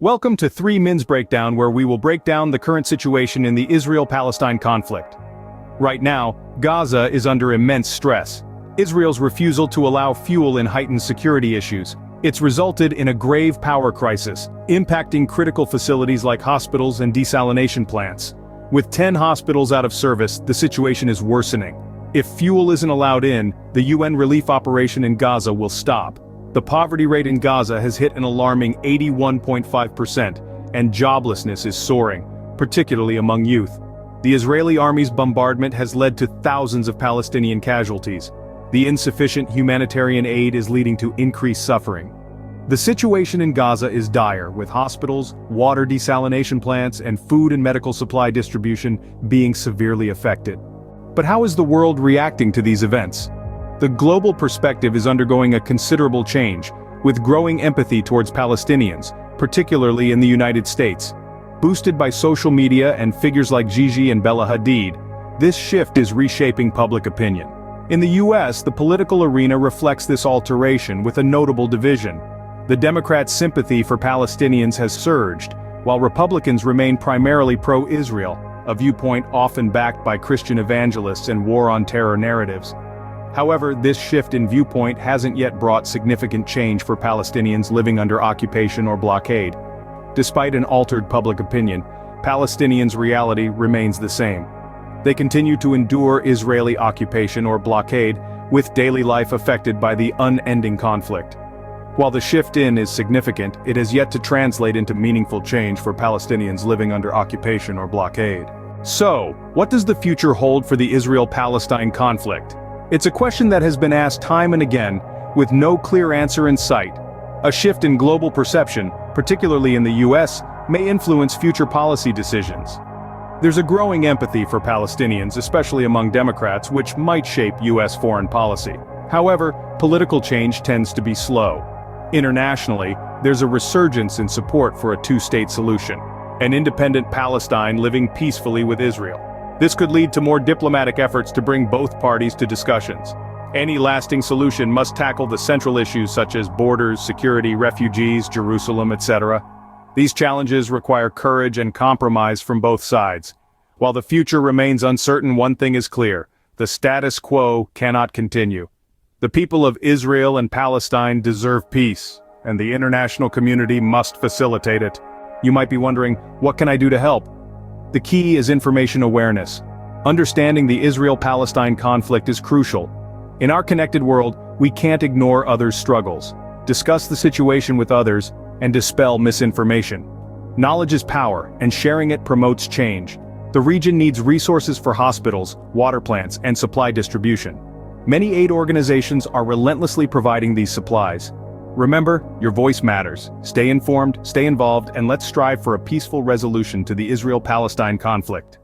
Welcome to 3 Min's Breakdown, where we will break down the current situation in the Israel-Palestine conflict. Right now, Gaza is under immense stress. Israel's refusal to allow fuel in heightened security issues. It's resulted in a grave power crisis, impacting critical facilities like hospitals and desalination plants. With 10 hospitals out of service, the situation is worsening. If fuel isn't allowed in, the UN relief operation in Gaza will stop. The poverty rate in Gaza has hit an alarming 81.5%, and joblessness is soaring, particularly among youth. The Israeli army's bombardment has led to thousands of Palestinian casualties. The insufficient humanitarian aid is leading to increased suffering. The situation in Gaza is dire, with hospitals, water desalination plants, and food and medical supply distribution being severely affected. But how is the world reacting to these events? The global perspective is undergoing a considerable change, with growing empathy towards Palestinians, particularly in the United States. Boosted by social media and figures like Gigi and Bella Hadid, this shift is reshaping public opinion. In the US, the political arena reflects this alteration with a notable division. The Democrats' sympathy for Palestinians has surged, while Republicans remain primarily pro-Israel, a viewpoint often backed by Christian evangelists and war on terror narratives. However, this shift in viewpoint hasn't yet brought significant change for Palestinians living under occupation or blockade. Despite an altered public opinion, Palestinians' reality remains the same. They continue to endure Israeli occupation or blockade, with daily life affected by the unending conflict. While the shift is significant, it has yet to translate into meaningful change for Palestinians living under occupation or blockade. So, what does the future hold for the Israel-Palestine conflict? It's a question that has been asked time and again, with no clear answer in sight. A shift in global perception, particularly in the US, may influence future policy decisions. There's a growing empathy for Palestinians, especially among Democrats, which might shape US foreign policy. However, political change tends to be slow. Internationally, there's a resurgence in support for a two-state solution, an independent Palestine living peacefully with Israel. This could lead to more diplomatic efforts to bring both parties to discussions. Any lasting solution must tackle the central issues such as borders, security, refugees, Jerusalem, etc. These challenges require courage and compromise from both sides. While the future remains uncertain, one thing is clear: the status quo cannot continue. The people of Israel and Palestine deserve peace, and the international community must facilitate it. You might be wondering, what can I do to help? The key is information awareness. Understanding the Israel-Palestine conflict is crucial. In our connected world, we can't ignore others' struggles. Discuss the situation with others, and dispel misinformation. Knowledge is power, and sharing it promotes change. The region needs resources for hospitals, water plants, and supply distribution. Many aid organizations are relentlessly providing these supplies. Remember, your voice matters. Stay informed, stay involved, and let's strive for a peaceful resolution to the Israel-Palestine conflict.